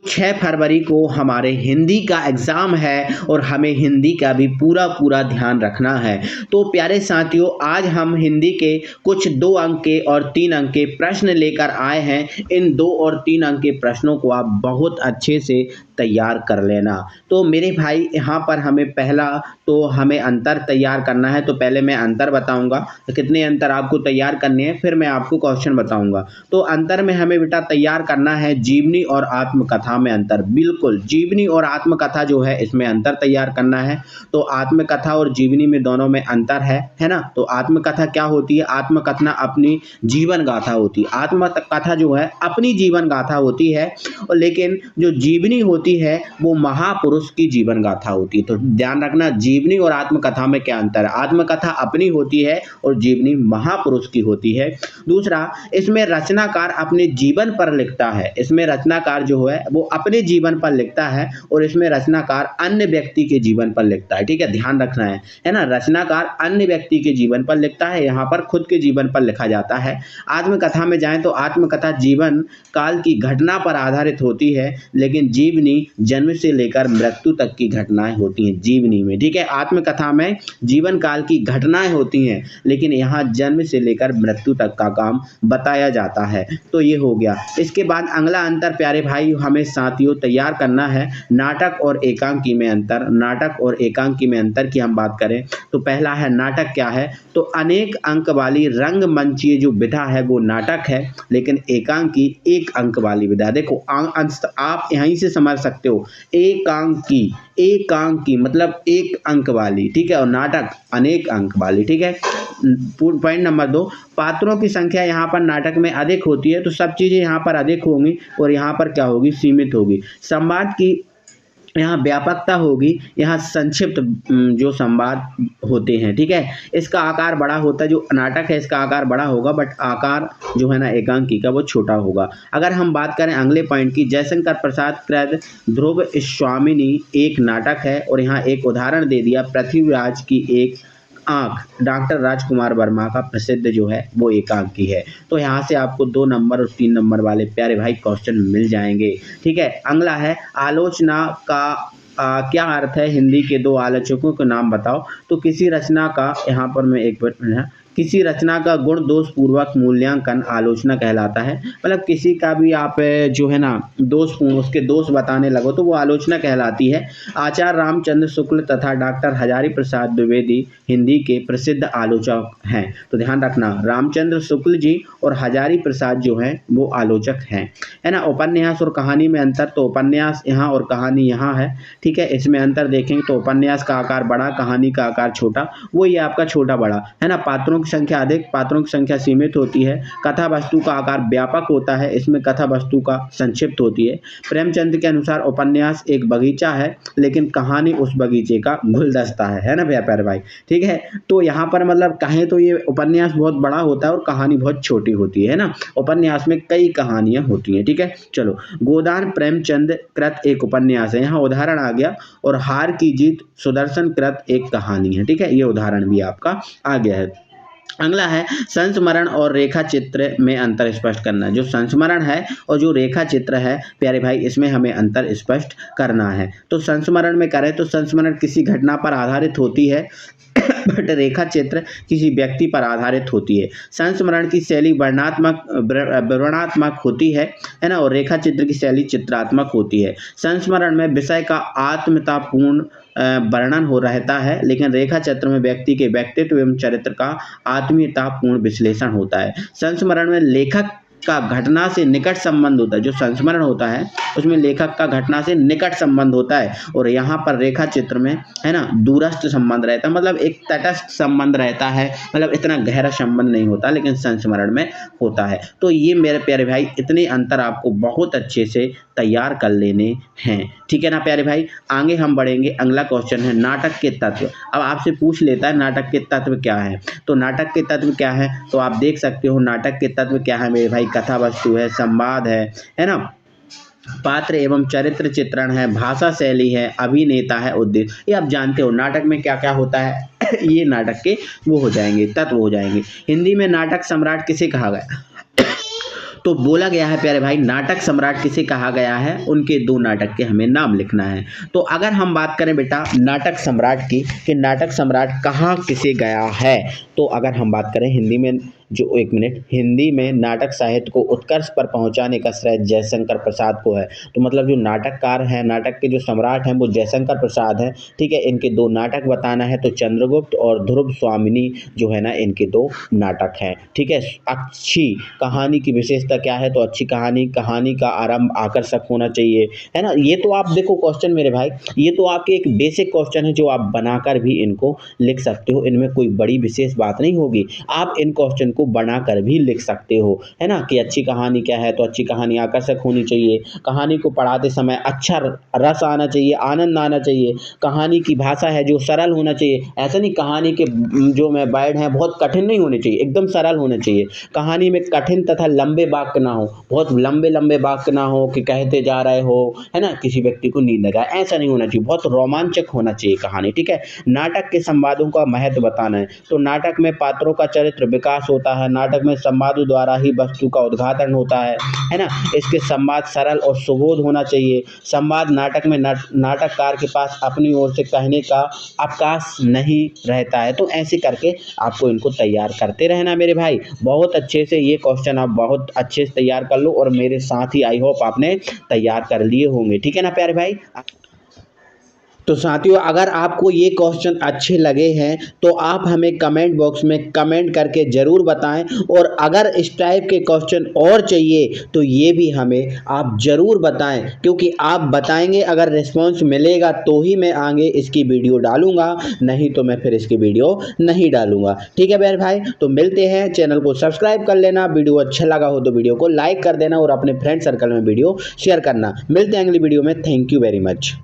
6 फरवरी को हमारे हिंदी का एग्ज़ाम है और हमें हिंदी का भी पूरा पूरा ध्यान रखना है। तो प्यारे साथियों, आज हम हिंदी के कुछ 2 अंक के और 3 अंक के प्रश्न लेकर आए हैं। इन 2 और 3 अंक के प्रश्नों को आप बहुत अच्छे से तैयार कर लेना। तो मेरे भाई, यहाँ पर हमें अंतर तैयार करना है। तो पहले मैं अंतर बताऊंगा, कितने अंतर आपको तैयार करने हैं, फिर मैं आपको क्वेश्चन बताऊंगा। तो अंतर में हमें बेटा तैयार करना है जीवनी और आत्मकथा में अंतर। बिल्कुल, जीवनी और आत्मकथा जो है इसमें अंतर तैयार करना है। तो आत्मकथा और जीवनी में दोनों में अंतर है ना। तो आत्मकथा क्या होती है? आत्मकथा अपनी जीवन गाथा होती है। आत्मकथा जो है अपनी जीवन गाथा होती है, और लेकिन जो जीवनी होती है वो महापुरुष की जीवन गाथा होती है। तो ध्यान रखना, जीवनी और आत्मकथा में क्या अंतर है। आत्मकथा अपनी होती है और जीवनी महापुरुष की होती है। दूसरा, इसमें रचनाकार अपने जीवन पर लिखता है। इसमें रचनाकार जो है वो अपने जीवन पर लिखता है, और इसमें रचनाकार अन्य व्यक्ति के जीवन पर लिखता है। ठीक है, ध्यान रखना है ना। रचनाकार अन्य व्यक्ति के जीवन पर लिखता है, यहाँ पर खुद के जीवन पर लिखा जाता है। आत्मकथा में जाएं तो आत्मकथा जीवन काल की घटना पर आधारित होती है, लेकिन जीवनी जन्म से लेकर मृत्यु तक की घटनाएं होती हैं जीवनी में। ठीक है, आत्मकथा में जीवन काल की घटनाएं होती हैं, लेकिन यहाँ जन्म से लेकर मृत्यु तक का काम बताया जाता है। तो ये हो गया। इसके बाद अगला अंतर प्यारे भाई हमें साथियों तैयार करना है, नाटक और एकांकी में अंतर। नाटक और एकांकी में अंतर की हम बात करें तो पहला है, नाटक क्या है? तो अनेक अंक वाली रंगमंचीय जो विधा है वो नाटक है, लेकिन एकांकी 1 अंक वाली विधा। देखो, आप यहीं से समझ सकते हो, एकांकी मतलब 1 अंक वाली, ठीक है, और नाटक अनेक अंक वाली। ठीक है। पॉइंट नंबर 2, पात्रों की संख्या यहाँ पर नाटक में अधिक होती है, तो सब चीज़ें यहाँ पर अधिक होंगी और यहाँ पर क्या होगी? सीमित होगी। संवाद की यहाँ व्यापकता होगी, यहाँ संक्षिप्त जो संवाद होते हैं। ठीक है, इसका आकार बड़ा होता है। जो नाटक है इसका आकार बड़ा होगा, बट आकार जो है ना एकांकी का वो छोटा होगा। अगर हम बात करें अगले पॉइंट की, जयशंकर प्रसाद कृत ध्रुव स्वामिनी एक नाटक है, और यहाँ एक उदाहरण दे दिया, पृथ्वीराज की एक आँख डॉक्टर राजकुमार वर्मा का प्रसिद्ध जो है वो एकांकी है। तो यहाँ से आपको 2 नंबर और 3 नंबर वाले प्यारे भाई क्वेश्चन मिल जाएंगे। ठीक है, अगला है, आलोचना का क्या अर्थ है? हिंदी के 2 आलोचकों के नाम बताओ। तो किसी रचना का, यहाँ पर मैं एक मिनट, किसी रचना का गुण दोष पूर्वक मूल्यांकन आलोचना कहलाता है। मतलब किसी का भी आप जो है ना उसके दोष बताने लगो तो वो आलोचना कहलाती है। आचार्य रामचंद्र शुक्ल तथा डॉक्टर हजारी प्रसाद द्विवेदी हिंदी के प्रसिद्ध आलोचक हैं। तो ध्यान रखना, रामचंद्र शुक्ल जी और हजारी प्रसाद जो हैं वो आलोचक हैं, है ना। उपन्यास और कहानी में अंतर, तो उपन्यास यहाँ और कहानी यहाँ है। ठीक है, इसमें अंतर देखेंगे तो उपन्यास का आकार बड़ा, कहानी का आकार छोटा, वो ये आपका छोटा बड़ा, है ना। पात्रों संख्या अधिक, पात्रों की संख्या सीमित होती है। कथा वस्तु का आकार व्यापक होता है, इसमें कथा वस्तु का संक्षिप्त होती है। प्रेमचंद के अनुसार उपन्यास एक बगीचा है, लेकिन कहानी उस बगीचे का गुलदस्ता है ना प्यारे भाई। ठीक है, तो यहाँ पर मतलब कहें तो ये उपन्यास बहुत बड़ा होता है और कहानी बहुत छोटी होती है ना। उपन्यास में कई कहानियां होती हैं। ठीक है, चलो, गोदान प्रेमचंद कृत एक उपन्यास है, यहाँ उदाहरण आ गया, और हार की जीत सुदर्शन कृत एक कहानी है। ठीक है, ये उदाहरण भी आपका आ गया है। अगला है, संस्मरण और रेखा चित्र में अंतर स्पष्ट करना। जो संस्मरण है और जो रेखा चित्र है प्यारे भाई, इसमें हमें अंतर स्पष्ट करना है। तो संस्मरण में करें तो संस्मरण किसी घटना पर आधारित होती है, बट रेखा चित्र किसी व्यक्ति पर आधारित होती है। संस्मरण की शैली वर्णनात्मक होती है ना, और रेखा चित्र की शैली चित्रात्मक होती है। संस्मरण में विषय का आत्मतापूर्ण वर्णन हो रहता है, लेकिन रेखा चित्र में व्यक्ति के व्यक्तित्व एवं चरित्र का आत्मीयतापूर्ण विश्लेषण होता है। संस्मरण में लेखक का घटना से निकट संबंध होता है। जो संस्मरण होता है उसमें लेखक का घटना से निकट संबंध होता है, और यहाँ पर रेखा चित्र में है ना दूरस्थ संबंध रहता है, मतलब एक तटस्थ संबंध रहता है, मतलब इतना गहरा संबंध नहीं होता, लेकिन संस्मरण में होता है। तो ये मेरे प्यारे भाई इतने अंतर आपको बहुत अच्छे से तैयार कर लेने हैं। ठीक है ना प्यारे भाई, आगे हम बढ़ेंगे। अगला क्वेश्चन है नाटक के तत्व। अब आपसे पूछ लेता है नाटक के तत्व क्या है। तो नाटक के तत्व क्या है, तो आप देख सकते हो नाटक के तत्व क्या है मेरे भाई। कथा वस्तु है, संवाद है ना, पात्र एवं चरित्र चित्रण है, भाषा शैली है, अभिनेता है, उद्देश्य। ये आप जानते हो नाटक में क्या क्या होता है ये नाटक के वो हो जाएंगे, तत्व हो जाएंगे। हिंदी में नाटक सम्राट किसे कहा गया? तो बोला गया है प्यारे भाई नाटक सम्राट किसे कहा गया है, उनके 2 नाटक के हमें नाम लिखना है। तो अगर हम बात करें बेटा नाटक सम्राट की कि नाटक सम्राट कहाँ किसे गया है, तो अगर हम बात करें हिंदी में हिंदी में नाटक साहित्य को उत्कर्ष पर पहुंचाने का श्रेय जयशंकर प्रसाद को है। तो मतलब जो नाटककार हैं, नाटक के जो सम्राट हैं वो जयशंकर प्रसाद हैं, ठीक है। इनके 2 नाटक बताना है तो चंद्रगुप्त और ध्रुव स्वामिनी जो है ना इनके 2 नाटक हैं, ठीक है। अच्छी कहानी की विशेषता क्या है, तो अच्छी कहानी का आरंभ आकर्षक होना चाहिए, है ना। ये तो आप देखो क्वेश्चन मेरे भाई, ये तो आपके एक बेसिक क्वेश्चन है जो आप बनाकर भी इनको लिख सकते हो, इनमें कोई बड़ी विशेष बात नहीं होगी। आप इन क्वेश्चन को बनाकर भी लिख सकते हो, है ना, कि अच्छी कहानी क्या है, तो अच्छी कहानी आकर्षक होनी चाहिए, कहानी को पढ़ाते समय अच्छा रस आना चाहिए, आनंद आना चाहिए, कहानी की भाषा है जो सरल होना चाहिए। ऐसा नहीं कहानी के जो मैं वर्ड हैं बहुत कठिन नहीं होने चाहिए, एकदम सरल होने चाहिए। कहानी में कठिन तथा लंबे वाक्य ना हो, बहुत लंबे लंबे वाक्य ना हो कि कहते जा रहे हो, है ना, किसी व्यक्ति को नींद आ जाए, ऐसा नहीं होना चाहिए। बहुत रोमांचक होना चाहिए कहानी, ठीक है। नाटक के संवादों का महत्व बताना है, तो नाटक में पात्रों का चरित्र विकास होता है, नाटक में संवादों द्वारा ही वस्तु का उद्घाटन होता है ना। इसके संवाद सरल और सुबोध होना चाहिए। संवाद नाटक में नाटककार के पास अपनी ओर से कहने का अवकाश नहीं रहता है। तो ऐसे करके आपको इनको तैयार करते रहना मेरे भाई। बहुत अच्छे से ये क्वेश्चन आप बहुत अच्छे से तैयार कर लो और मेरे साथ ही आई होप आपने तैयार कर लिए होंगे, ठीक है ना प्यारे भाई। तो साथियों अगर आपको ये क्वेश्चन अच्छे लगे हैं तो आप हमें कमेंट बॉक्स में कमेंट करके ज़रूर बताएं, और अगर इस टाइप के क्वेश्चन और चाहिए तो ये भी हमें आप ज़रूर बताएं, क्योंकि आप बताएंगे अगर रिस्पांस मिलेगा तो ही मैं आगे इसकी वीडियो डालूंगा, नहीं तो मैं फिर इसकी वीडियो नहीं डालूंगा, ठीक है मेरे भाई। तो मिलते हैं, चैनल को सब्सक्राइब कर लेना, वीडियो अच्छा लगा हो तो वीडियो को लाइक कर देना और अपने फ्रेंड सर्कल में वीडियो शेयर करना। मिलते हैं अगली वीडियो में, थैंक यू वेरी मच।